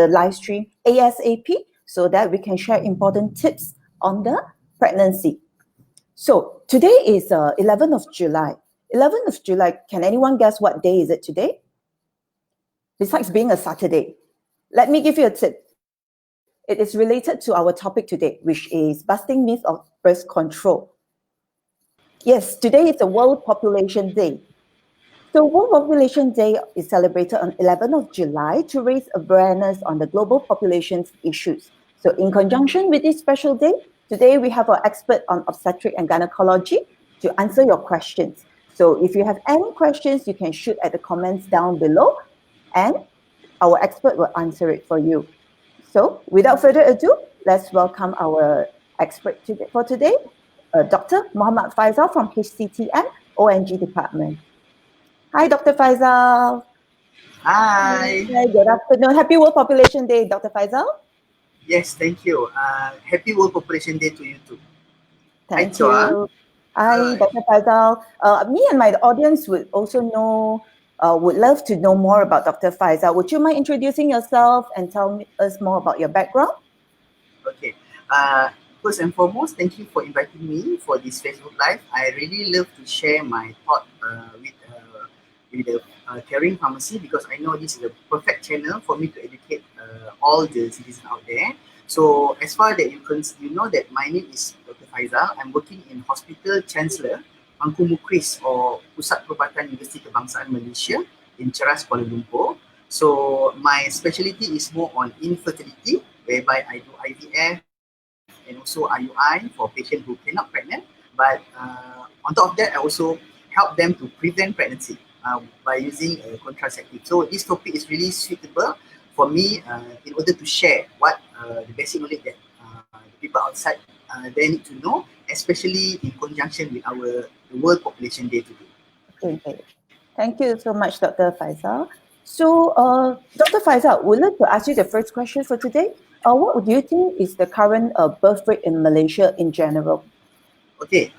live stream ASAP so that we can share important tips on the pregnancy. So today is 11th of July. 11th of July, can anyone guess what day is it today? Besides being a Saturday, let me give you a tip. It is related to our topic today, which is busting myths of birth control. Yes, today is the World Population Day. So World Population Day is celebrated on 11th of July to raise awareness on the global population's issues. So in conjunction with this special day, today we have our expert on obstetrics and gynecology to answer your questions. So if you have any questions, you can shoot at the comments down below and our expert will answer it for you. So without further ado, let's welcome our expert for today, Dr. Mohd Faizal from HCTM ONG department. Hi, Dr. Faizal. Hi. Hi, good afternoon. Happy World Population Day, Dr. Faizal. Yes, thank you. Happy World Population Day to you too. Thank you. Hi, Dr. Faizal. Me and my audience would also would love to know more about Dr. Faizal. Would you mind introducing yourself and tell us more about your background? Okay. First and foremost, thank you for inviting me for this Facebook Live. I really love to share my thought with the CARiNG Pharmacy because I know this is a perfect channel for me to educate all the citizens out there. So as far that you know that my name is Dr. Faizal. I'm working in Hospital Chancellor Mangku Mukris or Pusat Perubatan Universiti Kebangsaan Malaysia in Ceras, Kuala Lumpur. So my specialty is more on infertility, whereby I do IVF and also IUI for patients who cannot pregnant. But on top of that, I also help them to prevent pregnancy by using a contraceptive. So this topic is really suitable for me in order to share what the basic knowledge that the people outside they need to know, especially in conjunction with our World Population Day today. Okay. Thank you so much, Dr. Faizal. So, Dr. Faizal, we'd like to ask you the first question for today. What do you think is the current birth rate in Malaysia in general? Okay,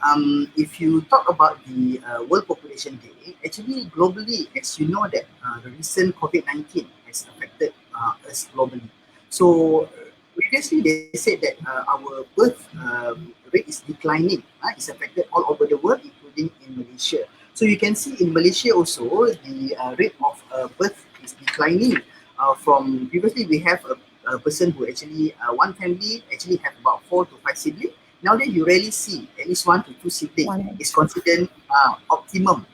if you talk about the World Population Day, actually globally, as you know that the recent COVID-19 has affected us globally. So previously they said that our birth rate is declining. It's affected all over the world, including in Malaysia. So you can see in Malaysia also, the rate of birth is declining. From previously we have a person who actually, one family actually have about 4 to 5 siblings. Nowadays, you rarely see at least 1 to 2 siblings is considered optimum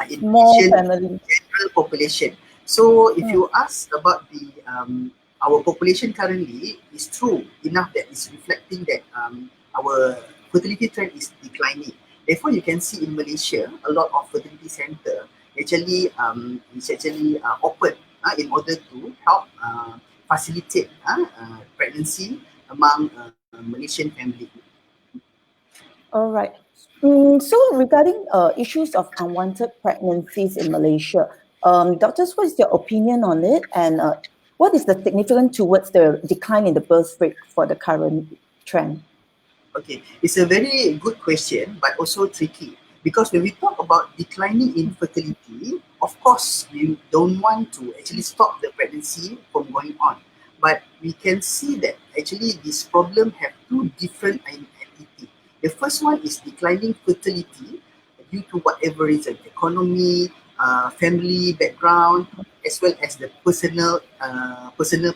in Malaysian general population. So if you ask about the our population currently, is true enough that it's reflecting that our fertility trend is declining. Therefore, you can see in Malaysia a lot of fertility center actually is actually open in order to help facilitate pregnancy among Malaysian family. All right. So regarding issues of unwanted pregnancies in Malaysia, doctors, what is your opinion on it? And what is the significance towards the decline in the birth rate for the current trend? Okay, it's a very good question, but also tricky. Because when we talk about declining infertility, of course, we don't want to actually stop the pregnancy from going on. But we can see that actually this problem have two different entities. The first one is declining fertility due to whatever reason, economy, family background, as well as the personal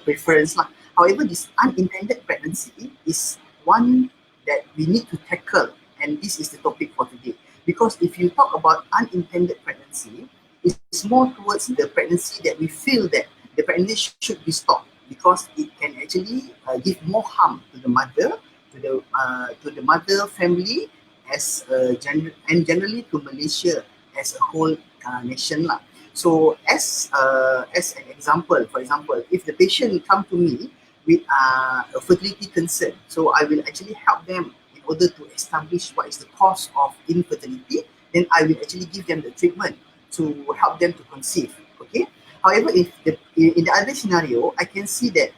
preference. However, this unintended pregnancy is one that we need to tackle, and this is the topic for today. Because if you talk about unintended pregnancy, it's more towards the pregnancy that we feel that the pregnancy should be stopped because it can actually give more harm to the mother, to the mother family as and generally to Malaysia as a whole nation lah. So as an example, for example, if the patient come to me with a fertility concern, so I will actually help them in order to establish what is the cause of infertility. Then I will actually give them the treatment to help them to conceive. Okay. However, if in the other scenario, I can see that,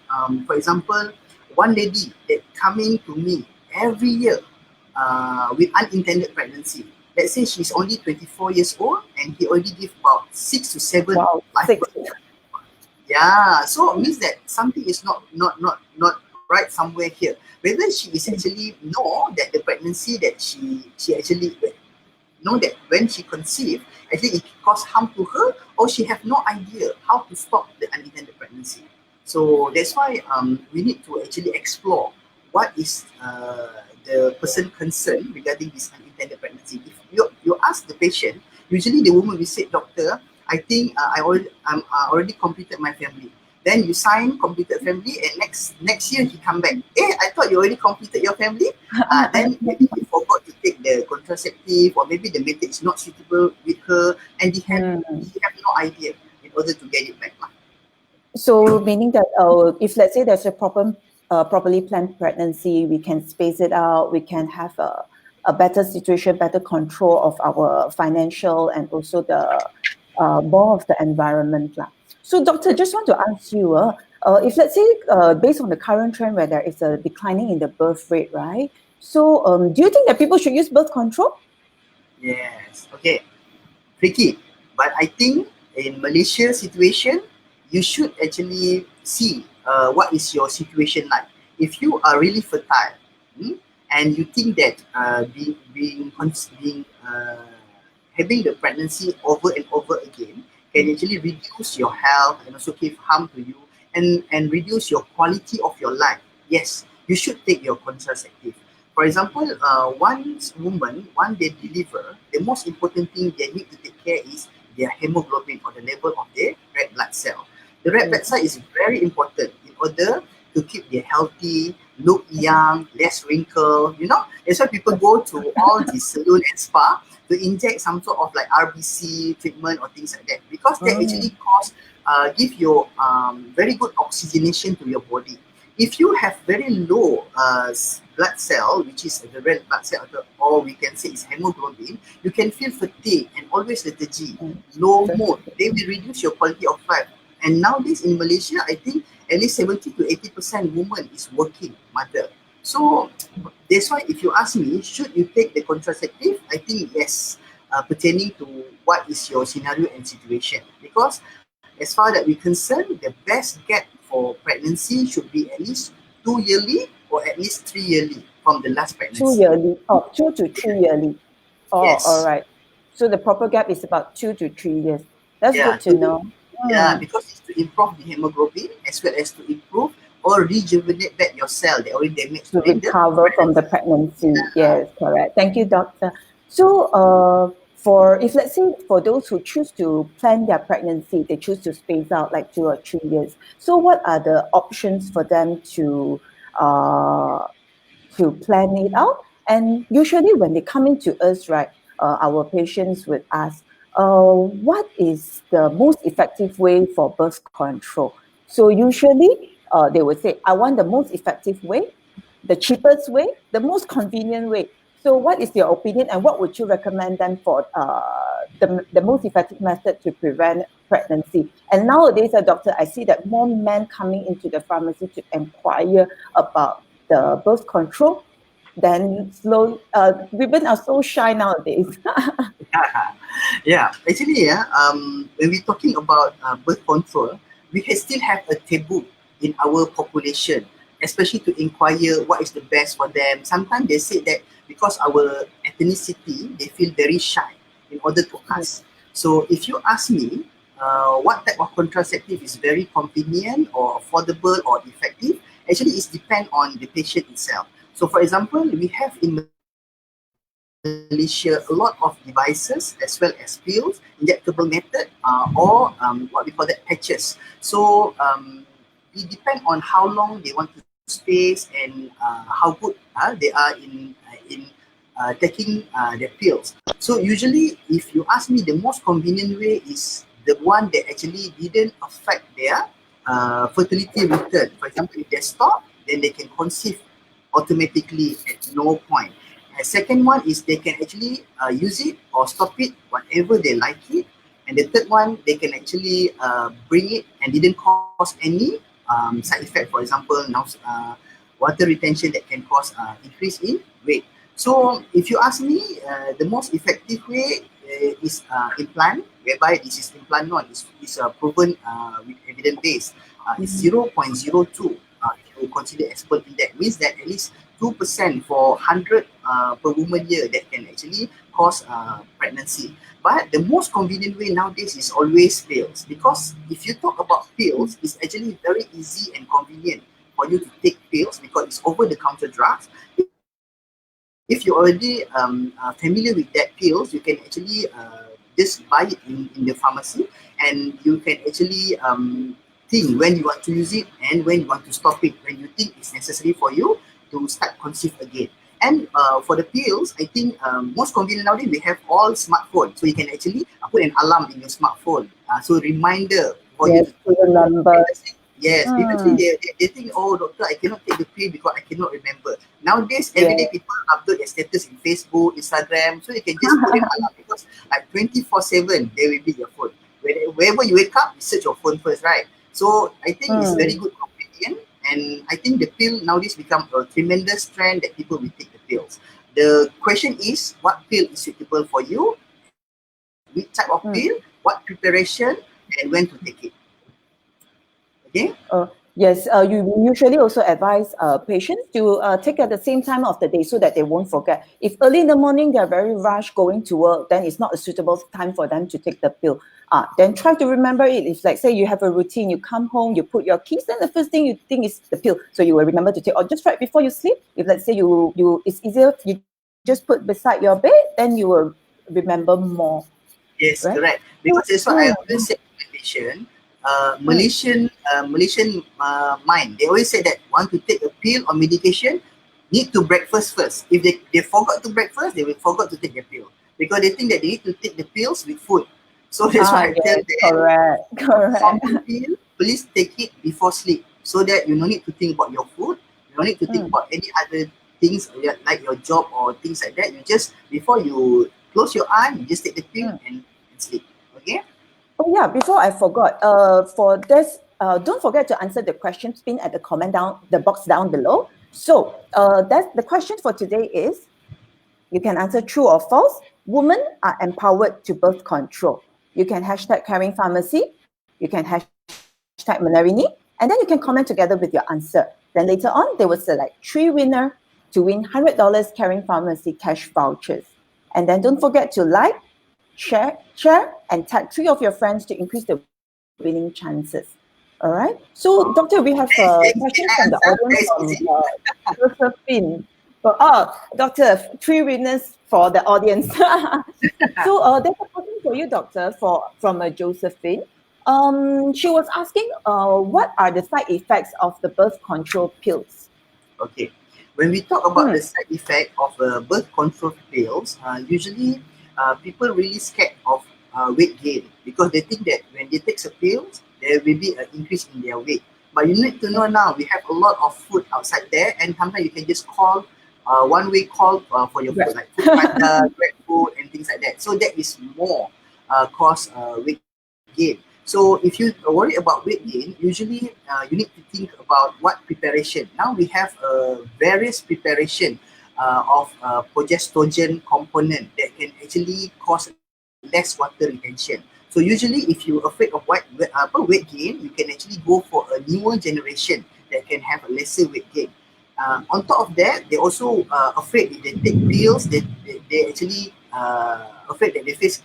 for example, one lady that coming to me every year with unintended pregnancy. Let's say she's only 24 years old and he already give about 6 to 7 live births. Yeah, so it means that something is not right somewhere here. Whether she is actually know that the pregnancy that she actually know that when she conceived, actually it cause harm to her, or she have no idea how to stop the unintended pregnancy. So that's why we need to actually explore what is the person concerned regarding this unintended pregnancy. If you ask the patient, usually the woman will say, doctor, I think I'm already completed my family. Then you sign completed family, and next year he come back. I thought you already completed your family. Then maybe he forgot to take the contraceptive, or maybe the method is not suitable with her, and he have no idea in order to get it back. So meaning that if let's say there's a properly planned pregnancy, we can space it out, we can have a better situation, better control of our financial and also the more of the environment. So doctor, just want to ask you, if let's say based on the current trend where there is a declining in the birth rate, right? So do you think that people should use birth control? Yes. Okay. Tricky. But I think in Malaysia situation, you should actually see what is your situation like. If you are really fertile, and you think that having the pregnancy over and over again can actually reduce your health and also give harm to you, and reduce your quality of your life, yes, you should take your contraceptive. For example, once woman, when they deliver, the most important thing they need to take care is their hemoglobin, or the level of their red blood cell. The red blood cell is very important in order to keep them healthy, look young, less wrinkle. That's why people go to all the salon and spa to inject some sort of like RBC treatment or things like that, because that actually give you very good oxygenation to your body. If you have very low blood cell, which is the red blood cell, or we can say is hemoglobin, you can feel fatigue and always lethargy, low mood. They will reduce your quality of life. And nowadays in Malaysia, I think at least 70 to 80% women is working mother. So that's why if you ask me, should you take the contraceptive? I think yes, pertaining to what is your scenario and situation. Because as far that we're concerned, the best gap for pregnancy should be at least 2 yearly or at least 3 yearly from the last Two pregnancy. yearly, 2 to 3 yearly. Oh, all Yes. right. So the proper gap is about 2 to 3 years. That's Yeah. good to know. Because it's to improve the hemoglobin as well as to improve or rejuvenate back your cell that already damaged To during the recover from the pregnancy. pregnancy. Yes, correct. Thank you, doctor. So, for if let's say for those who choose to plan their pregnancy, they choose to space out like 2 or 3 years. So, what are the options for them uh, to plan it out? And usually, when they come into us, right, our patients would ask, what is the most effective way for birth control? So, usually, they would say, I want the most effective way, the cheapest way, the most convenient way. So, what is your opinion, and what would you recommend them for the most effective method to prevent pregnancy? And nowadays, doctor, I see that more men coming into the pharmacy to inquire about the birth control. Then women are so shy nowadays. Yeah, actually, when we're talking about birth control, still have a taboo in our population, especially to inquire what is the best for them. Sometimes they say that because our ethnicity, they feel very shy in order to ask. So if you ask me, what type of contraceptive is very convenient or affordable or effective, actually it depends on the patient itself. So for example, we have in Malaysia a lot of devices as well as pills, injectable method, or what we call that patches. So it depends on how long they want to space and how good they are in taking their pills. So usually, if you ask me, the most convenient way is the one that actually didn't affect their fertility return. For example, if they stop, then they can conceive automatically at no point. Second one is they can actually use it or stop it whatever they like it. And the third one, they can actually bring it and didn't cause any side effect. For example, now water retention that can cause increase in weight. So if you ask me, the most effective way is implant. whereby this is implanon is proven with evidence base, is 0.02. If you consider expert index, means that at least 2% for 100 per woman year that can actually cause pregnancy. But the most convenient way nowadays is always pills, because if you talk about pills, it's actually very easy and convenient for you to take pills because it's over-the-counter drugs. If you're already familiar with that pills, you can actually just buy it in the pharmacy, and you can actually think when you want to use it and when you want to stop it, when you think it's necessary for you to start conceive again. And for the pills, I think most convenient nowadays, we have all smartphones. So you can actually put an alarm in your smartphone. So reminder for you Yes, to remember. Yes, previously they think, oh doctor, I cannot take the pill because I cannot remember. Nowadays, everyday people upload their status in Facebook, Instagram, so you can just put an alarm because like 24/7, they will be your phone. Whenever you wake up, you search your phone first, right? So I think it's very good convenient, and I think the pill nowadays become a tremendous trend that people will take the pills. The question is, what pill is suitable for you? Which type of pill? What preparation? And when to take it? Okay. Yes, you usually also advise patients to take at the same time of the day so that they won't forget. If early in the morning they're very rushed going to work, then it's not a suitable time for them to take the pill. Then try to remember it. If like say you have a routine, you come home, you put your keys, then the first thing you think is the pill. So you will remember to take, or just right before you sleep. If let's say you it's easier, you just put beside your bed, then you will remember more. Yes, Right? correct. Because that's what I always say to my patient. Malaysian mind, they always say that want to take a pill or medication, need to breakfast first. If they forgot to breakfast, they will forgot to take the pill because they think that they need to take the pills with food. So that's why I tell Yes, them, correct. common pill, please take it before sleep so that you don't need to think about your food, you don't need to think about any other things like your job or things like that. You just, before you close your eye, you just take the pill and sleep. Okay? Oh yeah, before I forgot, for this, don't forget to answer the question pin at the comment down, the box down below. So that's the question for today is, you can answer true or false. Women are empowered to birth control. You can hashtag caring pharmacy. You can hashtag Menarini, and then you can comment together with your answer. Then later on, they will select 3 winners to win $100 caring pharmacy cash vouchers. And then don't forget to like, share, and tag 3 of your friends to increase the winning chances. All right. So, Doctor, we have a question from the audience from Josephine. Doctor, 3 winners for the audience. So, there's a question for you, Doctor, from Josephine. She was asking, what are the side effects of the birth control pills? Okay. When we talk about the side effect of birth control pills, usually people really scared of weight gain because they think that when they take the pills, there will be an increase in their weight. But you need to know now, we have a lot of food outside there, and sometimes you can just call one-way call for your food, like food panda, Grab food, and things like that. So that is more cause weight gain. So if you worry about weight gain, usually you need to think about what preparation. Now we have various preparation of progestogen component that can actually cause less water retention. So usually if you're afraid of weight gain, you can actually go for a newer generation that can have a lesser weight gain. On top of that, they also afraid if they take pills, they actually afraid that they face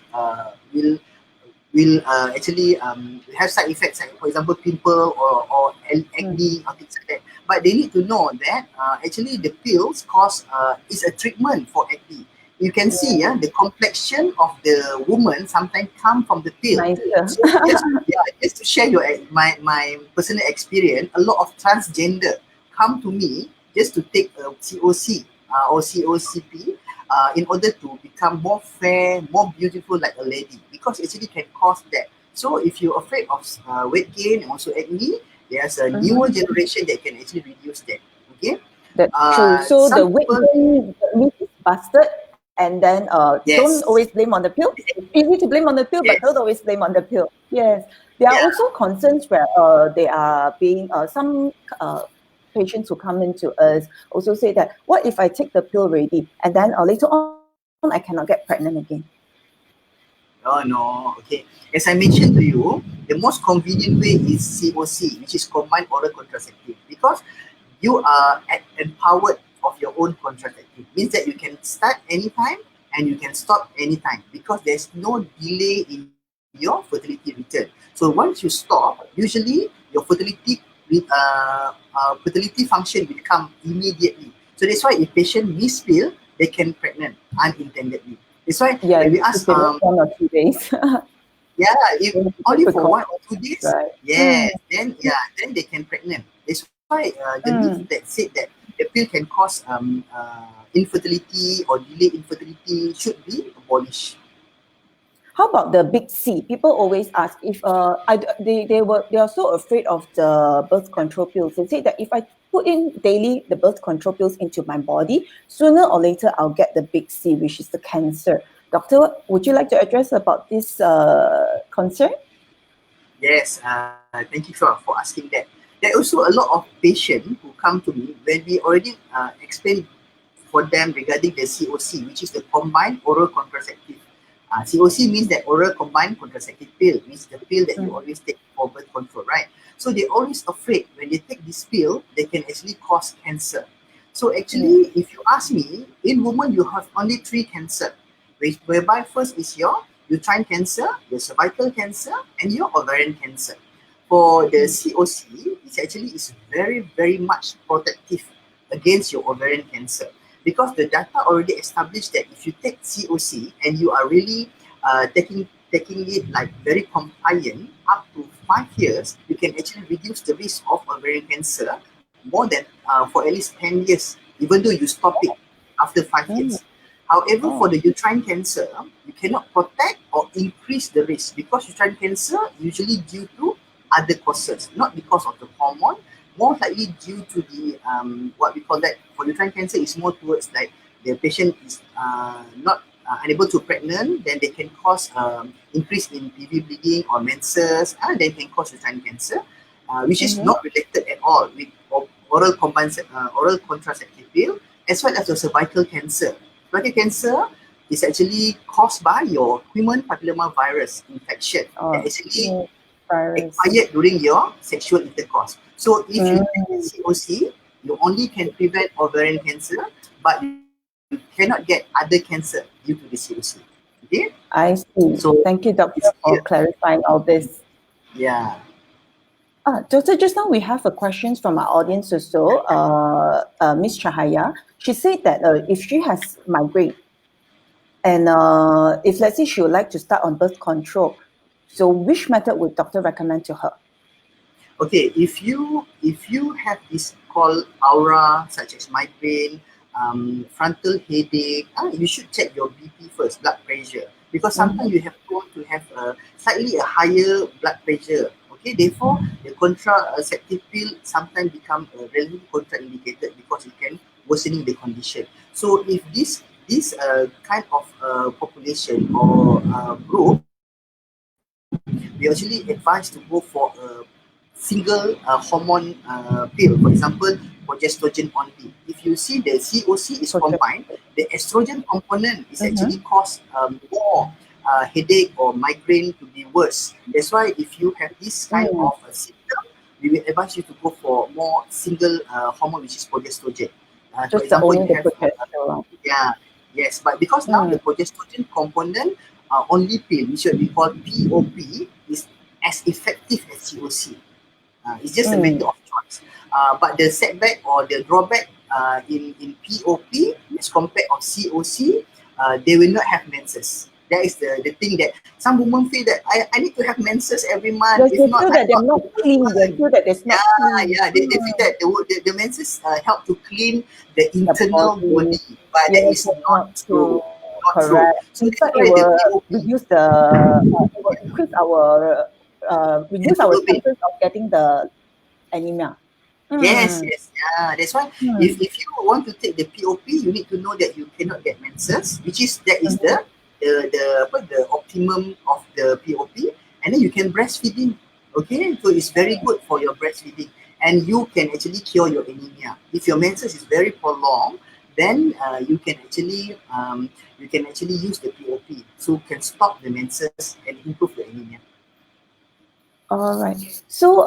will actually have side effects, like for example pimple or acne or things like that. But they need to know that actually the pills cause is a treatment for acne. You can see the complexion of the woman sometimes come from the pill. Nicer. So just to share my personal experience, a lot of transgender come to me just to take a COC or COCP in order to become more fair, more beautiful like a lady, because it actually can cause that. So if you're afraid of weight gain and also acne, there's a newer generation that can actually reduce that. Okay. That's true. So the Some weight people, gain myth is busted, and then don't yes, always blame on the pill. It's easy to blame on the pill, but yes, don't always blame on the pill. Yes, there are yeah. also concerns where they are being some patients who come into us also say that, what if I take the pill already and then later on I cannot get pregnant again? Oh no, okay. As I mentioned to you, the most convenient way is COC, which is combined oral contraceptive, because you are empowered of your own contraceptive. Means that you can start anytime and you can stop anytime, because there's no delay in your fertility return. So once you stop, usually your fertility function will come immediately. So that's why if patient miss pill, they can pregnant unintendedly. That's why Yeah, when we if ask, they miss 1 or 2 days. yeah, if Then it's only for difficult, 1 or 2 days, right? yes, then yeah, then they can pregnant. That's why the myth Mm. that said that the pill can cause infertility or delay infertility should be abolished. How about the big C? People always ask if they are so afraid of the birth control pills. They say that if I put in daily the birth control pills into my body, sooner or later I'll get the big C, which is the cancer. Doctor, would you like to address about this concern? Yes, thank you for asking that. There are also a lot of patients who come to me when we already explain for them regarding the COC, which is the combined oral contraceptive. COC means that oral combined contraceptive pill, means the pill that you Mm. always take for birth control, right? So they're always afraid when they take this pill, they can actually cause cancer. So Yeah. actually, if you ask me, in women you have only three cancer, whereby first is your uterine cancer, your cervical cancer, and your ovarian cancer. For the Mm. COC, it actually is very, very much protective against your ovarian cancer, because the data already established that if you take COC and you are really taking it like very compliant up to 5 years, you can actually reduce the risk of ovarian cancer more than for at least 10 years, even though you stop it after 5 years. Mm. However, for Oh. the uterine cancer, you cannot protect or increase the risk, because uterine cancer usually due to other causes, not because of the hormone, more likely due to the what we call that for uterine cancer is more towards like the patient is not unable to pregnant, then they can cause increase in PV bleeding or menses, and then can cause uterine cancer, which is Mm-hmm. not related at all with oral contraceptive pill, as well as the cervical cancer. Cervical cancer is actually caused by your human papilloma virus infection that Oh, actually yeah, virus. acquired during your sexual intercourse. So if you take the Mm. COC, you only can prevent ovarian cancer, but you cannot get other cancer due to the COC. Okay? I see. So Thank you, it's doctor, here. for clarifying all this. Yeah. Doctor, just now we have a questions from our audience also. Miss Chahaya, she said that if she has migraine and if let's say she would like to start on birth control, so which method would doctor recommend to her? Okay, if you have this called aura such as migraine, frontal headache, you should check your BP first, blood pressure, because sometimes Mm-hmm. you have prone to have a slightly a higher blood pressure. Okay, therefore the contraceptive pill sometimes become relatively contraindicated because it can worsening the condition. So if this kind of population or group, we actually advise to go for a single hormone pill. For example, progestogen only. If you see the COC is combined, the estrogen component is Mm-hmm. actually cause more headache or migraine to be worse. That's why if you have this kind Mm. of symptom, we will advise you to go for more single hormone, which is progestogen. For Just the example, you only the have progesterone. yeah, yes, but because now the Mm. progesterone component only pill, which we call POP, is as effective as COC. It's just a matter Mm. of choice. But the setback or the drawback in POP as compared of COC, they will not have menses. That is the thing that some women feel that I need to have menses every month. Yes, If they not, feel I'm that they're not a not good clean. They woman. feel that it's not Yeah, clean. yeah. They feel that the menses help to clean the The internal body. body, but that Yes, is that's not not true. true. Not true. Correct. So In that's fact, it why the will POP, reduce our hemoglobin. chances of getting the anemia. Yes, Mm. yes, yeah. That's why Mm. if you want to take the POP, you need to know that you cannot get menses, which is that is Mhm. the optimum of the POP, and then you can breastfeeding. Okay, so it's very good for your breastfeeding, and you can actually cure your anemia. If your menses is very prolonged, then you can actually use the POP. So also can stop the menses and improve the anemia. All right. So,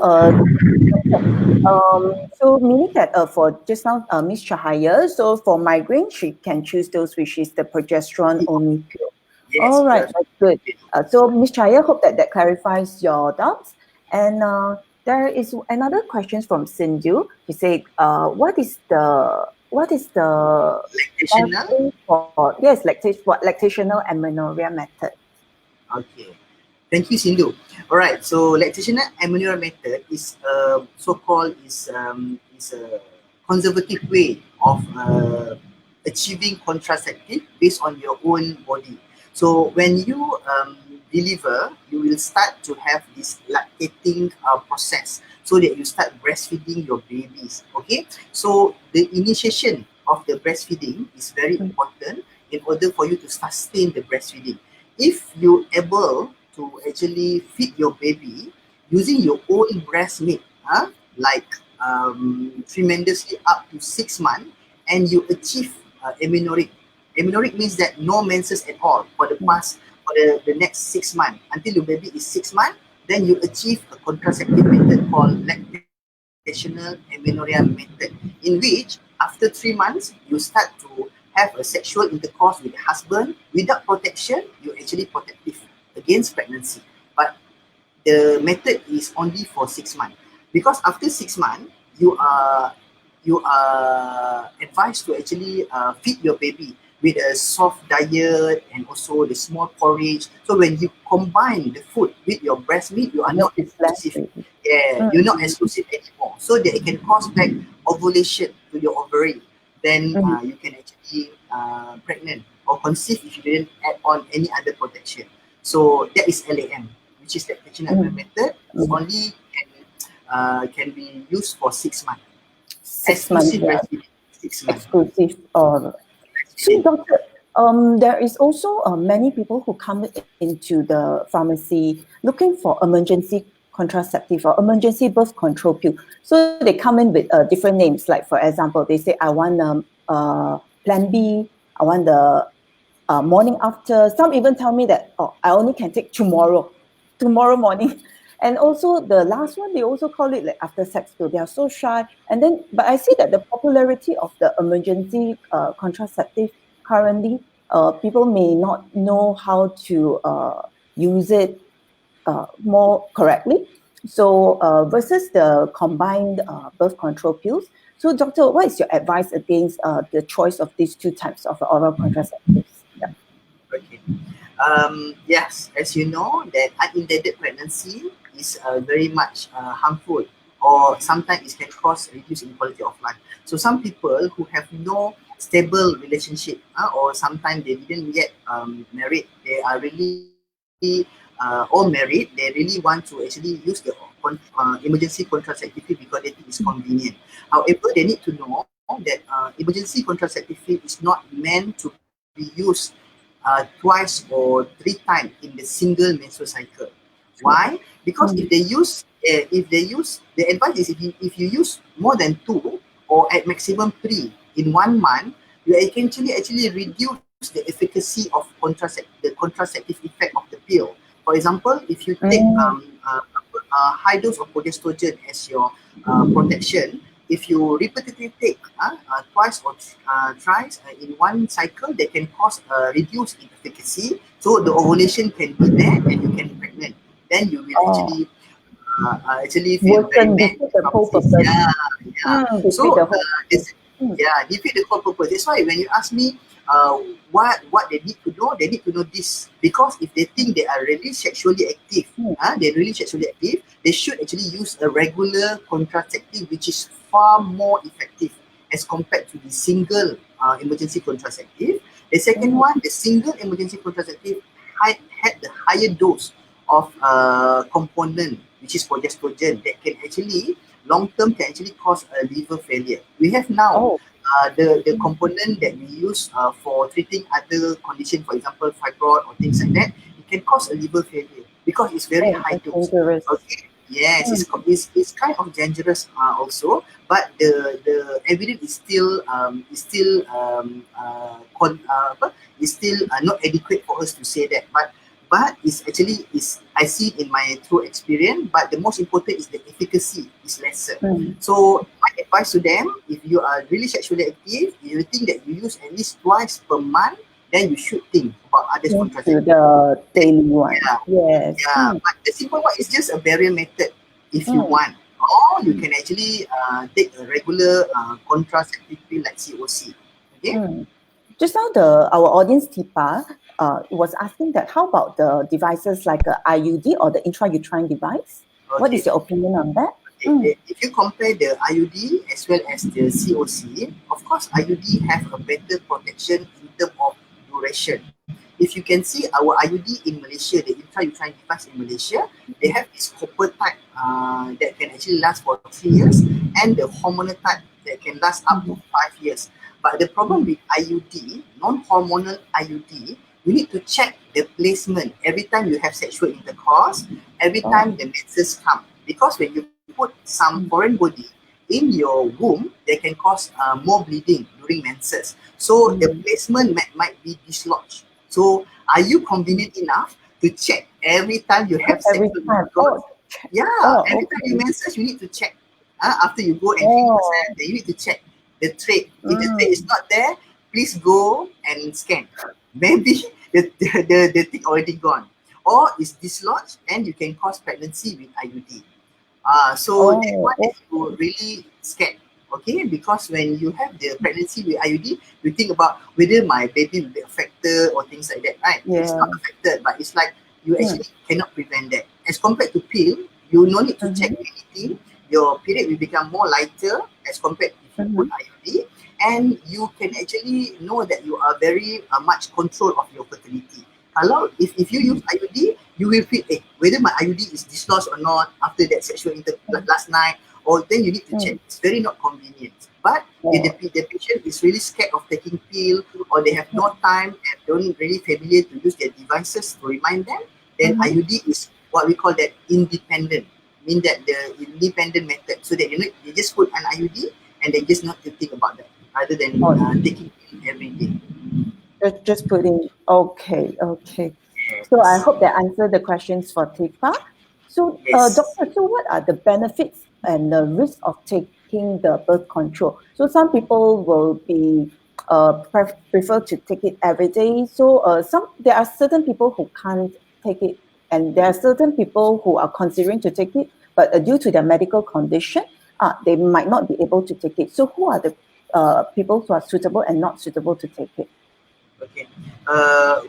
meaning that for just now, Miss Chahaya, so for migraine, she can choose those which is the progesterone only pill. Yes, All right, yes. that's good. So, Miss Chahaya, hope that clarifies your doubts. And there is another question from Sindhu. He said, what is the Lactational. pathway for lactational amenorrhea method? Okay. Thank you, Sindhu. All right. So lactational amenorrhea method is so-called is a conservative way of achieving contraceptive based on your own body. So when you deliver, you will start to have this lactating process, so that you start breastfeeding your babies. Okay. So the initiation of the breastfeeding is very important in order for you to sustain the breastfeeding. If you able to actually feed your baby using your own breast milk, like tremendously up to 6 months, and you achieve amenorrhea. Amenorrhea means that no menses at all for the past for the next 6 months until your baby is 6 months. Then you achieve a contraceptive method called lactational amenorrhea method, in which after 3 months you start to have a sexual intercourse with the husband without protection. You actually protective against pregnancy, but the method is only for 6 months, because after 6 months you are advised to actually feed your baby with a soft diet and also the small porridge. So when you combine the food with your breast milk, you are not It's less. exclusive. Yeah, you're not exclusive anymore. So that it can cause back ovulation to your ovary. Then you can actually pregnant or conceive if you didn't add on any other protection. So that is LAM, which is lactation method. It's only can be used for 6 months. 6 months, Exclusive yeah, breastfeeding. 6 months. exclusive. So, Breastfeeding. doctor, there is also many people who come into the pharmacy looking for emergency contraceptive or emergency birth control pill. So they come in with different names. Like for example, they say, "I want Plan B. I want the morning after." Some even tell me that, "Oh, I only can take tomorrow morning." And also the last one, they also call it like after sex pill. They are so shy. And then, but I see that the popularity of the emergency contraceptive currently, people may not know how to use it more correctly. So versus the combined birth control pills. So, doctor, what is your advice against the choice of these two types of oral contraceptives? Yeah. Okay. Yes, as you know, that unintended pregnancy is very much harmful, or sometimes it can cause reduce in quality of life. So some people who have no stable relationship, or sometimes they didn't yet married, they are really all married. They really want to actually use the emergency contraceptive because they think it's convenient. However, they need to know that emergency contraceptive is not meant to be used twice or 3 times in the single menstrual cycle. Why? Because if they use, the advice is if you use more than 2 or at maximum 3 in 1 month, you actually reduce the efficacy of the contraceptive effect of the pill. For example, if you take high dose of progesterone as your protection, if you repetitively take twice or thrice in one cycle, that can cause a reduced in efficacy. So the ovulation can be there and you can be pregnant. Then you will Oh, actually feel very worsen, bad. defeat the whole purpose. Yeah, yeah. Defeat So the whole purpose. this, yeah, defeat the whole purpose. That's why when you ask me what they need to know, they need to know this, because if they think they are really sexually active, they're really sexually active, they should actually use a regular contraceptive, which is far more effective as compared to the single emergency contraceptive. The second one, the single emergency contraceptive had the higher dose of component, which is progesterone, that can actually long term can actually cause a liver failure. We have now Oh, the component that we use for treating other condition, for example fibroid or things like that. It can cause a liver failure. because it's very Oh, high that's dose. dangerous. Okay. Yes, it's kind of dangerous also, but the evidence is still not adequate for us to say that. But it's actually is I see it in my true experience. But the most important is the efficacy is lesser. Mm. So my advice to them: if you are really sexually active, if you think that you use at least twice per month, then you should think about others Into contraceptive. the daily one. Yeah, Yes. yeah. But the simple one is just a barrier method if you Mm. want. Or you can actually take a regular contraceptive pill like COC. Okay? Mm. Just now, our audience Tipa was asking that how about the devices like a IUD or the intrauterine device? What Okay. is your opinion on that? Okay. If you compare the IUD as well as the COC, of course IUD have a better protection in terms of duration. If you can see our IUD in Malaysia, the intrauterine device in Malaysia, they have this copper type that can actually last for 3 years, and the hormonal type that can last up to 5 years. But the problem with IUD, non-hormonal IUD, you need to check the placement every time you have sexual intercourse, every Oh. time the menses come. Because when you put some foreign body in your womb, they can cause more bleeding during menses. So the placement might be dislodged. So are you convenient enough to check every time you have Every sexual time. intercourse? Yeah, Oh, every time you okay. menses, you need to check. After you go and clean Oh. yourself, then you need to check the thread. If the thread is Mm. not there, please go and scan. Maybe the thing already gone. Or it's dislodged and you can cause pregnancy with IUD. So that Oh, one that you really scared, okay? Because when you have the pregnancy with IUD, you think about whether my baby will be affected or things like that, right? It's not yeah. affected, but it's like you Mm. actually cannot prevent that. As compared to pill, you no need to check Mm-hmm. anything. Your period will become more lighter as compared if you put Mm-hmm. IUD, and you can actually know that you are very much control of your fertility. Kalau if you use IUD, you will feel whether my IUD is dislodged or not after that sexual last night, or then you need to check. Mm. It's very not convenient. But if Oh. the patient is really scared of taking pill, or they have no time and don't really familiar to use their devices to remind them, then Mm-hmm. IUD is what we call that independent. Mean that the independent method, so that you just put an IUD and they just not to think about that rather than Oh, taking pill every day. just put in. Okay, okay. So I Yes. hope that answered the questions for Tipa. So, Yes. doctor, so what are the benefits and the risks of taking the birth control? So some people will be prefer to take it every day. So there are certain people who can't take it, and there are certain people who are considering to take it, but due to their medical condition, they might not be able to take it. So who are the people who are suitable and not suitable to take it? Okay.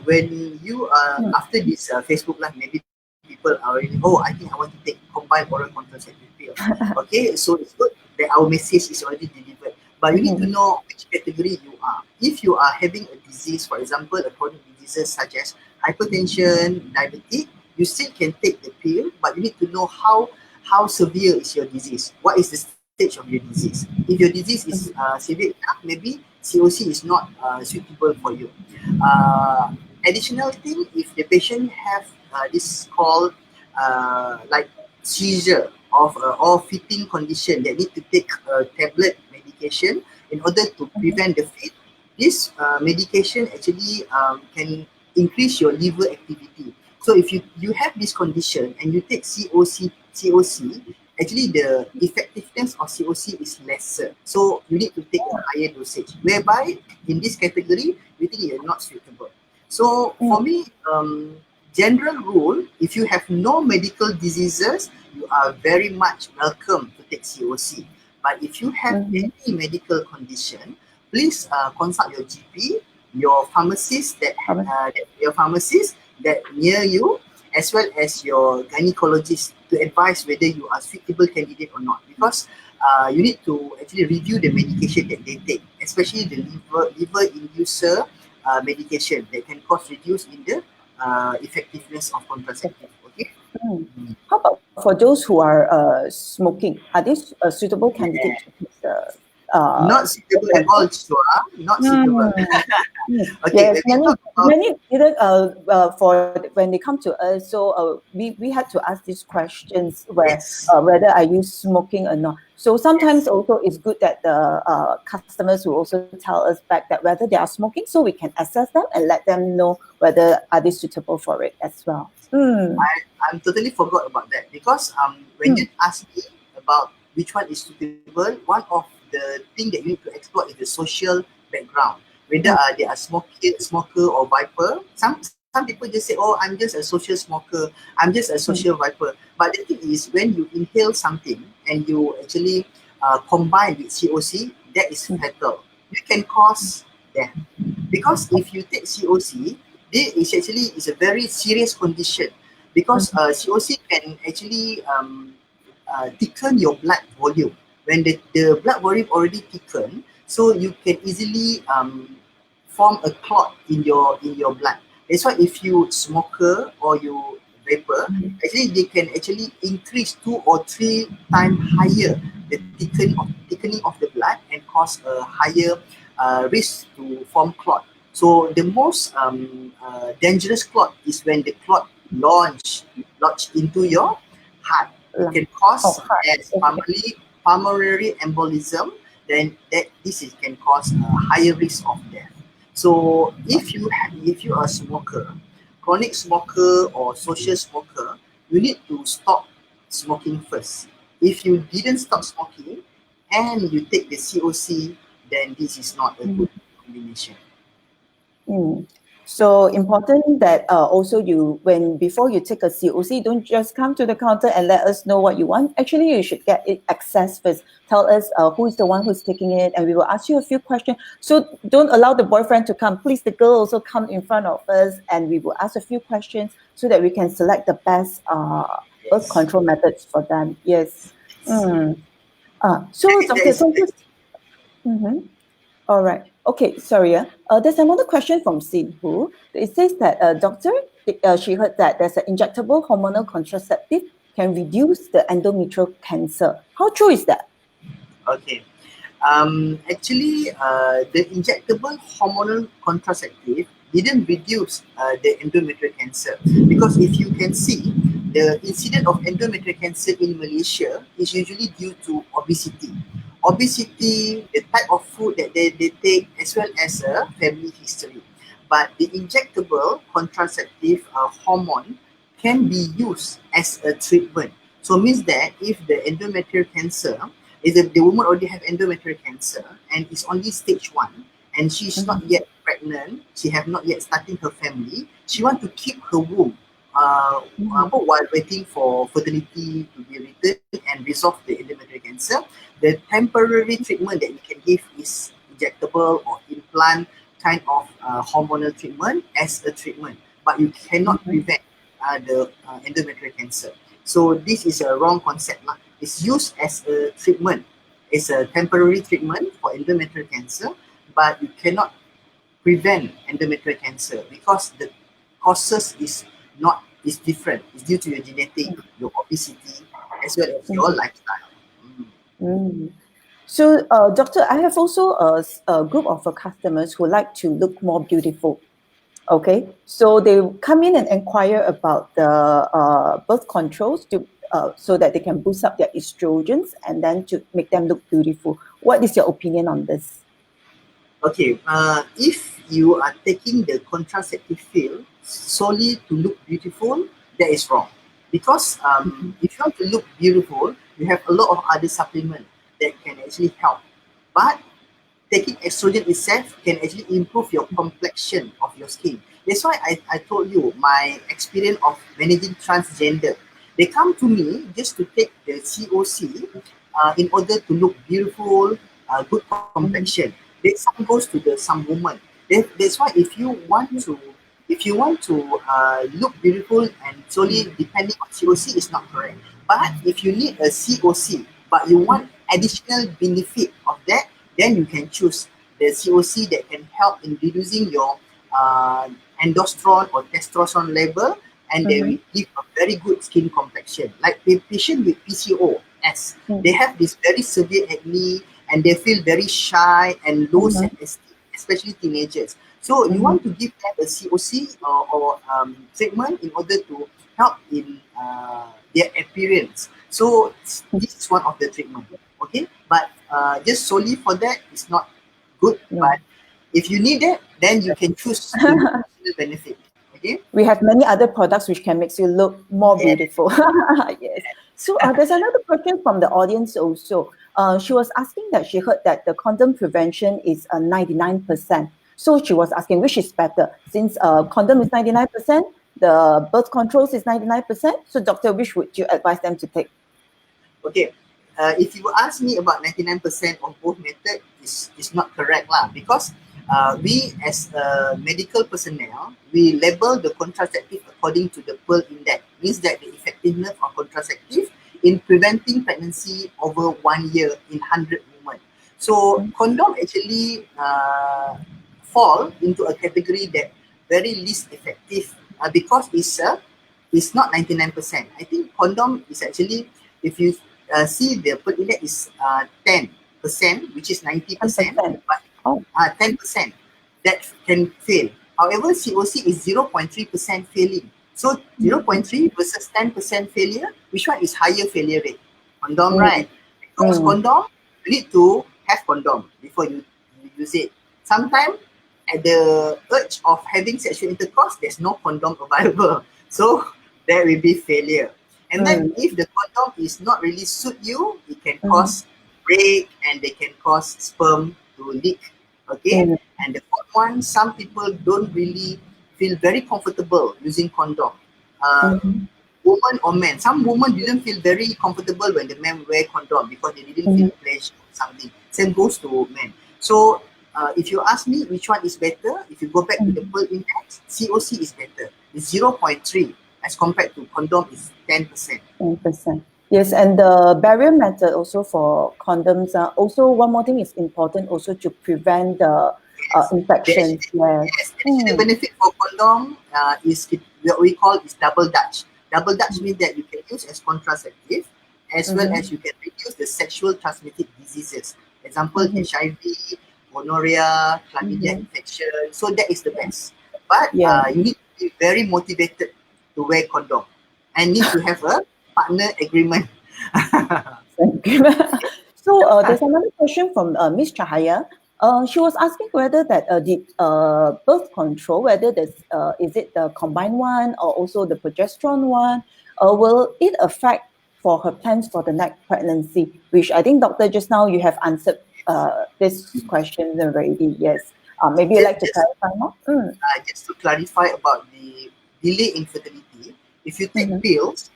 When you Mm. after this Facebook live, maybe people are already, oh, I think I want to take combined oral contraceptive pill. Okay, so it's good that our message is already delivered. But you need to Mhm. know which category you are. If you are having a disease, for example, a chronic diseases such as hypertension, diabetic, you still can take the pill, but you need to know how severe is your disease. What is the stage of your disease? If your disease is severe enough, maybe COC is not suitable for you. Uh, Additional thing, if the patient have this called like seizure of or fitting condition that need to take a tablet medication in order to prevent the fit, this medication actually can increase your liver activity. So if you have this condition and you take COC, actually the effectiveness of COC is lesser. So you need to take a higher dosage. Whereby in this category, we think you're not suitable. So for Mm. me, general rule, if you have no medical diseases, you are very much welcome to take COC. But if you have Mhm. any medical condition, please consult your GP, your pharmacist your pharmacist that near you, as well as your gynecologist to advise whether you are suitable candidate or not. Because you need to actually review the medication that they take, especially the liver inducer medication that can cause reduce in the effectiveness of contraceptive. Okay. Mm. How about for those who are smoking? Are these a suitable Yeah. candidate to take the Not suitable at all, Chua. Not suitable. Okay, Yes, when we talk about many didn't for when they come to us. So we had to ask these questions where yes, whether are you smoking or not. So sometimes yes, also it's good that the customers will also tell us back that whether they are smoking, so we can assess them and let them know whether are they suitable for it as well. Mm, I'm totally forgot about that because when mm, you ask me about which one is suitable, one of the thing that you need to explore is the social background. Whether mm, they are smoker or viper. Some people just say, "Oh, I'm just a social smoker. I'm just a mm, social viper." But the thing is, when you inhale something and you actually combine with COC, that is mm, fatal. You can cause death because if you take COC, this is actually is a very serious condition because mm, COC can actually thicken your blood volume. When the blood volume already thickened, so you can easily form a clot in your blood. That's why if you smoker or you vapor, mm, actually they can actually increase 2 or 3 times higher the thickening of the blood and cause a higher risk to form clot. So the most dangerous clot is when the clot launch into your heart. It lung. can Oh, cause heart. as Okay. pulmonary embolism. Then can cause a higher risk of death. So if you are a smoker, chronic smoker or social smoker, you need to stop smoking first. If you didn't stop smoking and you take the COC, then this is not a Mm. good combination. Mm. So important that also you when before you take a COC, don't just come to the counter and let us know what you want. Actually, you should get it access first. Tell us who is the one who's taking it, and we will ask you a few questions. So don't allow the boyfriend to come. Please, the girl also come in front of us, and we will ask a few questions so that we can select the best birth Yes. control methods for them. Yes. Yes. Mm. That So, is, that Doctor, is, thank that you. is Mhm. All right. Okay, sorry. There's another question from Sin Hu. It says that, doctor, she heard that there's an injectable hormonal contraceptive can reduce the endometrial cancer. How true is that? okay. Actually, the injectable hormonal contraceptive didn't reduce the endometrial cancer because if you can see, the incidence of endometrial cancer in Malaysia is usually due to obesity. Obesity, the type of food that they take, as well as a family history. But the injectable contraceptive hormone can be used as a treatment. So means that if the endometrial cancer is that the woman already have endometrial cancer and is only stage 1 and she's not Mhm, yet pregnant, she have not yet starting her family, she want to keep her womb mhm, while waiting for fertility to be returned and resolve the endometrial cancer. The temporary treatment that we can give is injectable or implant kind of hormonal treatment as a treatment, but you cannot mhm, prevent the endometrial cancer. So this is a wrong concept lah. It's used as a treatment. It's a temporary treatment for endometrial cancer, but you cannot prevent endometrial cancer because the causes is different. It's due to your genetic, your obesity, as well as your mhm, lifestyle. Mm. mhm. So, doctor, I have also a group of customers who like to look more beautiful. Okay, so they come in and inquire about the birth controls to so that they can boost up their estrogens and then to make them look beautiful. What is your opinion on this? Okay, if you are taking the contraceptive pill solely to look beautiful, that is wrong. Because Mhm, if you want to look beautiful, you have a lot of other supplements that can actually help. But taking estrogen itself can actually improve your complexion of your skin. That's why I told you my experience of managing transgender. They come to me just to take the COC in order to look beautiful, good mhm, complexion. Then some goes to the some woman. That's why if you want to look beautiful and solely depending on COC is not correct. But if you need a COC but you want additional benefit of that, then you can choose the COC that can help in reducing your uh, androsterone or testosterone level, and they mhm, will give a very good skin complexion. Like the patient with PCOS, they have this very severe acne and they feel very shy and low self-esteem, especially teenagers. So you want to give them a COC or treatment in order to help in their appearance. So this is one of the treatment, okay? But just solely for that is not good. No. But if you need it, then you can choose to do additional benefit. Okay. We have many other products which can make you look more Yeah. beautiful. Yes. So there's another question from the audience also. She was asking that she heard that the condom prevention is 99%. So she was asking which is better, since condom is 99%, the birth controls is 99%. So doctor, which would you advise them to take? Okay. If you ask me about 99% of both method, is not correct lah, because we as medical personnel, we label the contraceptive according to the Pearl Index. Means that the effectiveness of contraceptive in preventing pregnancy over 1 year in 100 women. So condom actually fall into a category that very least effective because it's not 99%. I think condom is actually, if you see the Pearl Index is 10%, which is 90%, 10%. but 10% that can fail. However, COC is 0.3% failing. So 0.3 versus 10% failure, which one is higher failure rate? Condom, right? Because condom, you need to have condom before you use it. Sometimes at the urge of having sexual intercourse, there's no condom available. So there will be failure. And then if the condom is not really suit you, it can cause break and they can cause sperm to leak. Okay. And the fourth one, some people don't really feel very comfortable using condom. Woman or man, some women didn't feel very comfortable when the men wear condom because they didn't feel pleasure or something. Same goes to men. So if you ask me which one is better, if you go back to the Pearl Index, COC is better. It's 0.3 as compared to condom is 10%. 10%. Yes, and the barrier method also for condoms. Also, one more thing is important also to prevent the infections. Yes, the benefit for condom is what we call is double Dutch. Double Dutch means that you can use as contraceptive as well as you can reduce the sexual transmitted diseases. Example, HIV, gonorrhea, chlamydia infection. So that is the best. But you need to be very motivated to wear condom and need to have a partner agreement. So there's another question from Miss Chahaya. She was asking whether that the birth control, whether this is it the combined one or also the progesterone one, will it affect for her plans for the next pregnancy? Which I think, doctor, just now you have answered this question already. Yes. Maybe you'd like to clarify more? Just to clarify about the delay in fertility, if you take pills,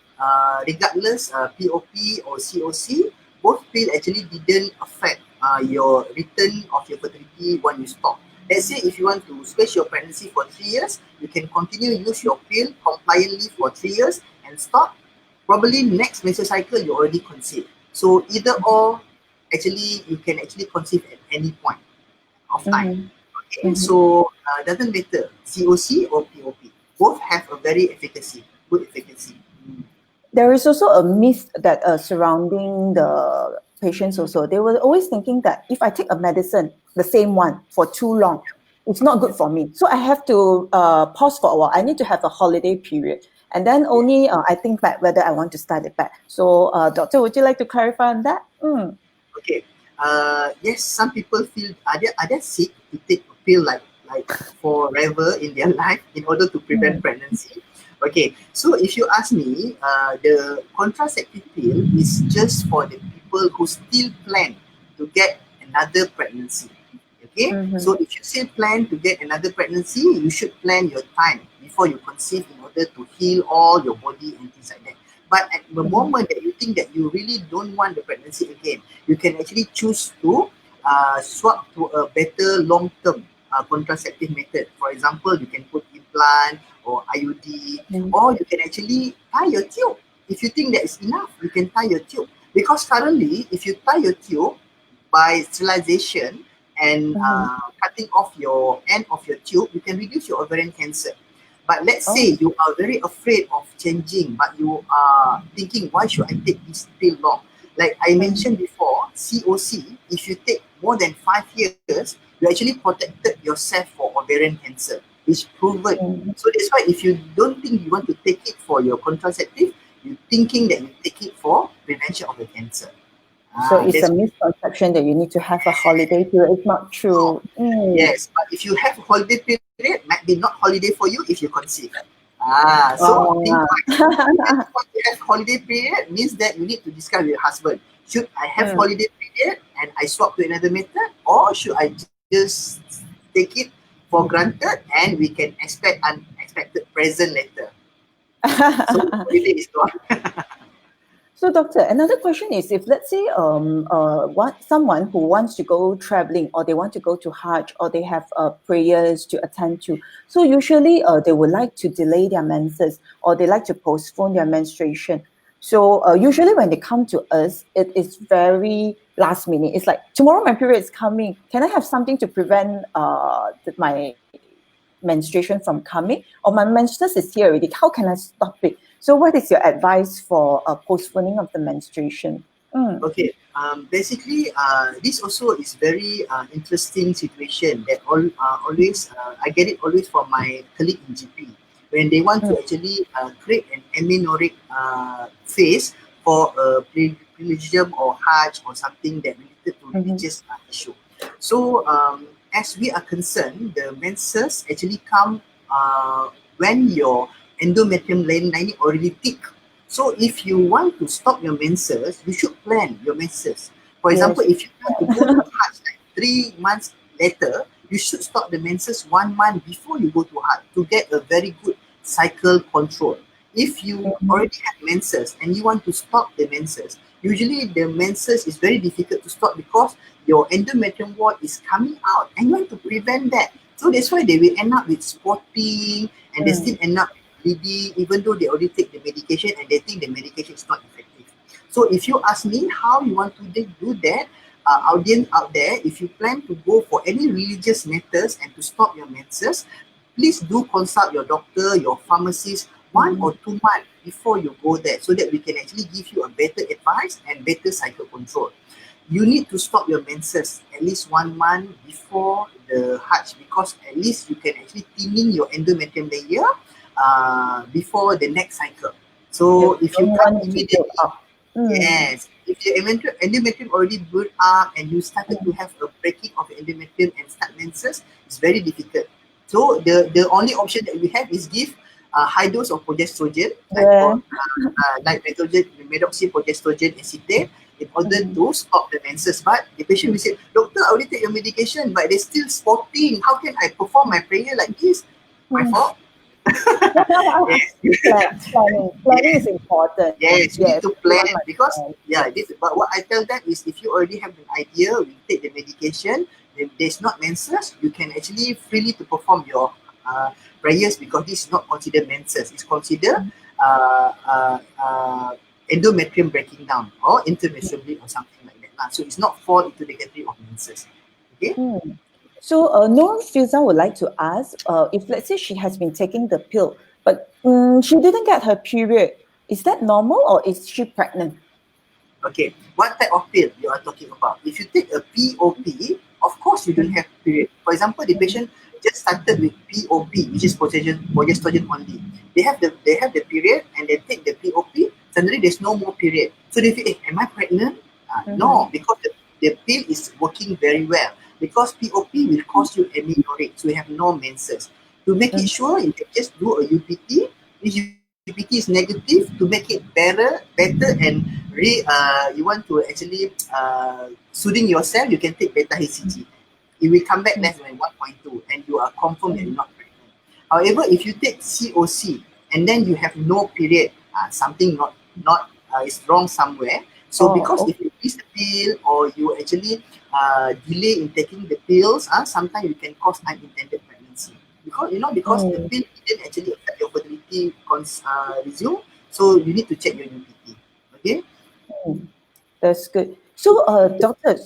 regardless POP or COC, both pills actually didn't affect your return of your fertility when you stop. Let's say if you want to space your pregnancy for 3 years, you can continue use your pill compliantly for 3 years and stop. Probably next menstrual cycle you already conceive. So either or, actually you can actually conceive at any point of time. Okay, so doesn't matter COC or POP. Both have a very good efficacy. There is also a myth that surrounding the patients also. They were always thinking that if I take a medicine, the same one, for too long, it's not good for me. So I have to pause for a while. I need to have a holiday period. And then only I think back whether I want to start it back. So doctor, would you like to clarify on that? Okay. Yes, some people feel, are they sick to take a pill like forever in their life in order to prevent pregnancy? Okay, so if you ask me, the contraceptive pill is just for the people who still plan to get another pregnancy. Okay, so if you still plan to get another pregnancy, you should plan your time before you conceive in order to heal all your body and things like that. But at the moment that you think that you really don't want the pregnancy again, you can actually choose to swap to a better long-term contraceptive method. For example, you can put implant or IUD, or you can actually tie your tube. If you think that is enough, you can tie your tube. Because currently, if you tie your tube by sterilization and cutting off your end of your tube, you can reduce your ovarian cancer. But let's say you are very afraid of changing, but you are thinking, why should I take this pill long? Like I mentioned before, COC, if you take more than 5 years, you actually protected yourself for ovarian cancer, which proven. So that's why if you don't think you want to take it for your contraceptive, you're thinking that you take it for prevention of the cancer. So it's a That's misconception that you need to have a holiday period. It's not true. yes, but if you have holiday period, might be not holiday for you if you conceive. So think Oh, twice. If you want to have holiday period, means that you need to discuss with your husband. Should I have holiday period and I swap to another method, or should I just take it for granted and we can expect unexpected present later? So holiday is gone. So, doctor, another question is, if let's say someone who wants to go traveling, or they want to go to Hajj, or they have prayers to attend to, so usually they would like to delay their menses, or they like to postpone their menstruation. So usually when they come to us, it is very last minute. It's like, tomorrow my period is coming. Can I have something to prevent my menstruation from coming, or my menstruation is here already? How can I stop it? So what is your advice for postponing of the menstruation? Okay. Basically, this also is very interesting situation that always I get it always from my colleague in GP when they want to actually create an amenorrheic phase for a religion or Hajj or something that related to religious issue. So as we are concerned, the menses actually come when your endometrium lining already thick. So if you want to stop your menses, you should plan your menses. For example, Yes. if you want to go to Hajj like 3 months later, you should stop the menses 1 month before you go to Hajj to get a very good cycle control. If you already have menses and you want to stop the menses, usually the menses is very difficult to stop because your endometrium wall is coming out and you want to prevent that. So that's why they will end up with spotting and they still end up bleeding even though they already take the medication and they think the medication is not effective. So if you ask me how you want to do that, audience out there, if you plan to go for any religious matters and to stop your menses, please do consult your doctor, your pharmacist 1 or 2 months before you go there so that we can actually give you a better advice and better cycle control. You need to stop your menses at least 1 month before the Hajj because at least you can actually thinning your endometrium layer before the next cycle. So if you Don't come want it to build immediately, up. yes, if your endometrium already built up and you started to have a breaking of endometrium and start menses, it's very difficult. So the only option that we have is give high dose of progesterone, Yeah. like medoxy progesterone acetate, in order to stop the menses. But the patient will say, doctor, I already take your medication, but they're still spotting. How can I perform my prayer like this? My fault? Yes. Planning is important. Yes, you need Yes, to plan everyone must because plan. but what I tell them is if you already have an idea, we take the medication, if there's not menses, you can actually freely to perform your prayers because this is not considered menses. It's considered endometrium breaking down or intermenstrual bleed or something like that. So it's not fall into the category of menses. Okay? So, Noor Fiza would like to ask if, let's say, she has been taking the pill, but she didn't get her period. Is that normal, or is she pregnant? Okay, what type of pill you are talking about? If you take a POP, of course you don't have period. For example, the patient just started with POP, which is progesterone only. They have the period and they take the POP. Suddenly there's no more period. So they think, am I pregnant? No, because the pill is working very well. Because POP will cause you amenorrhea, so you have no menses. To make it sure, you can just do a UPT. Which UPT is negative to make it better and you want to actually soothing yourself, you can take beta HCG. It will come back less than 1.2 and you are confirmed that you're not pregnant. However, if you take COC and then you have no period, something not is wrong somewhere. So because if you miss the pill or you actually delay in taking the pills, sometimes you can cause unintended pregnancy. Because the pill didn't actually affect your fertility resume, so you need to check your UPT. Okay. That's good. So, doctor,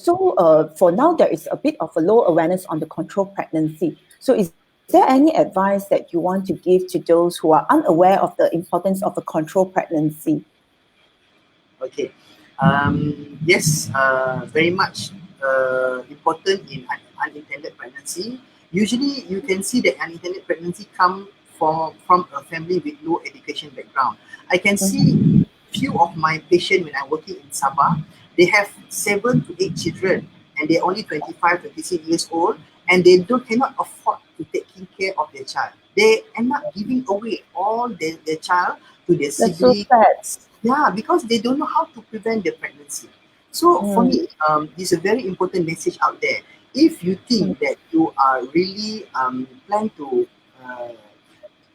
for now, there is a bit of a low awareness on the controlled pregnancy. So, is there any advice that you want to give to those who are unaware of the importance of a controlled pregnancy? Okay. Yes, very much important in unintended pregnancy. Usually, you can see that unintended pregnancy come from a family with low education background. I can see few of my patients when I'm working in Sabah, they have 7 to 8 children and they're only 25, 26 years old and they cannot afford to taking care of their child. They end up giving away all their child to their That's so siblings. sad. Yeah, because they don't know how to prevent the pregnancy. So for Mm, me, it's a very important message out there. If you mm, think that you are really uh,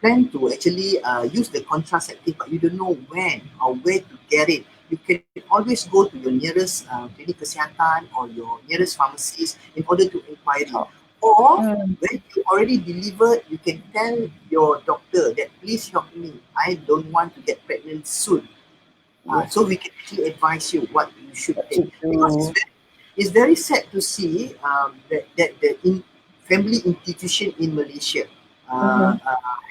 plan to actually use the contraceptive, but you don't know when or where to get it, you can always go to your nearest clinic kesihatan or your nearest pharmacist in order to inquiry. oh, Or mm, when you already delivered, you can tell your doctor that please help me. I don't want to get pregnant soon. yes, So we can actually advise you what you should what take to because do. it's very sad to see that the family institution in Malaysia Mm-hmm.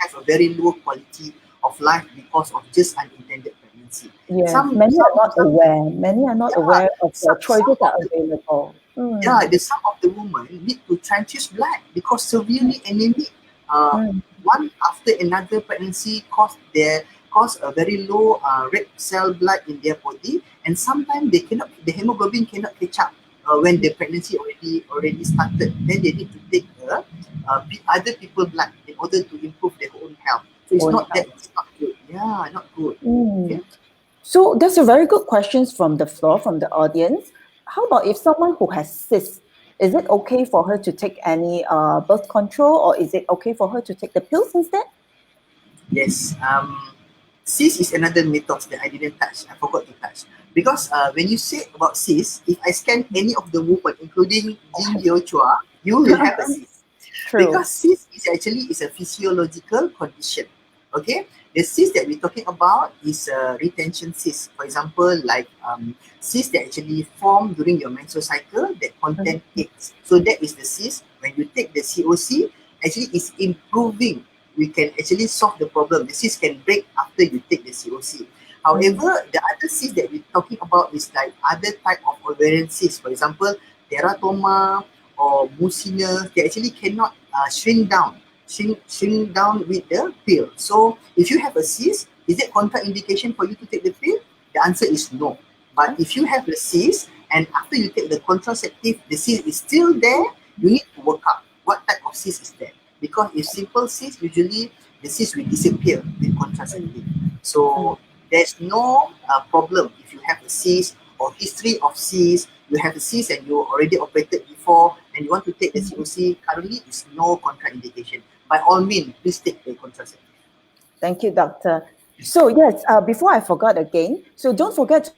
have a very low quality of life because of just unintended pregnancy. Yes, Some many are some not some aware. Many are not yeah aware of the some choices of that are the available. yeah, the some of the women need to transfuse blood because severely anemic. Uh, Mm, one after another pregnancy cause a very low red cell blood in their body, and sometimes the hemoglobin cannot catch up when the pregnancy already started. Then they need to take other people blood in order to improve their own health. So own it's not good. Yeah, not good. health. Okay. So that's a very good questions from the floor, from the audience. How about if someone who has cysts, is it okay for her to take any birth control, or is it okay for her to take the pills instead? Yes. Cis is another mythos that I didn't touch. I forgot to touch. Because when you say about cis, if I scan any of the women, including Jin Yo Chua, you will have a cis. True. Because cis is a physiological condition. Okay? The cis that we're talking about is a retention cis. For example, like cis that actually form during your menstrual cycle that contain eggs. So that is the cis. When you take the COC, actually it's improving. We can actually solve the problem. The cyst can break after you take the COC. Mhm. However, the other cyst that we're talking about is like other type of ovarian cyst. For example, teratoma or mucinous, they actually cannot shrink down with the pill. So if you have a cyst, is it contraindication for you to take the pill? The answer is no. But if you have the cyst and after you take the contraceptive, the cyst is still there, you need to work out what type of cyst is there. Because if simple cyst, usually the cyst will disappear with contraceptive. Mm. So there's no problem if you have a cyst or history of cyst, you have a cyst and you already operated before and you want to take the COC, currently is no contraindication. By all means, please take the contraceptive. Thank you, doctor. So yes, before I forgot again, so don't forget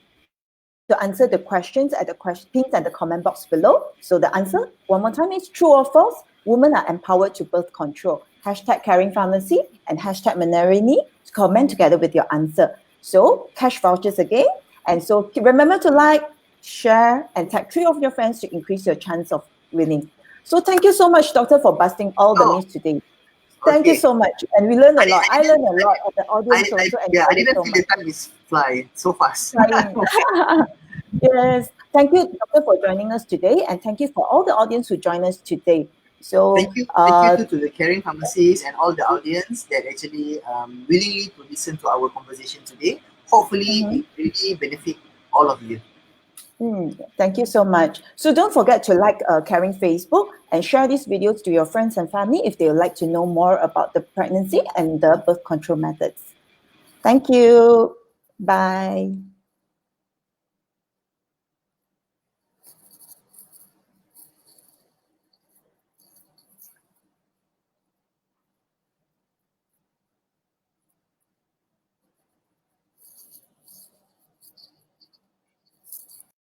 to answer the questions at the pins at the comment box below. So the answer, one more time, is true or false. Women are empowered to birth control. Hashtag caring pharmacy and hashtag Menarini. Comment together with your answer. So cash vouchers again. And so remember to like, share, and tag 3 of your friends to increase your chance of winning. So thank you so much, doctor, for busting all the Oh, myths today. Thank you okay. so much. And we learned a lot. I I didn't, learned a lot. And the audience also I enjoyed it didn't so feel the much. time is flying so fast. Flying. Yes. Thank you, doctor, for joining us today. And thank you for all the audience who joined us today. So, Thank you to the caring pharmacists and all the audience that actually willingly to listen to our conversation today. Hopefully, mhm. it really benefit all of you. Thank you so much. So don't forget to like Caring Facebook and share these videos to your friends and family if they would like to know more about the pregnancy and the birth control methods. Thank you. Bye.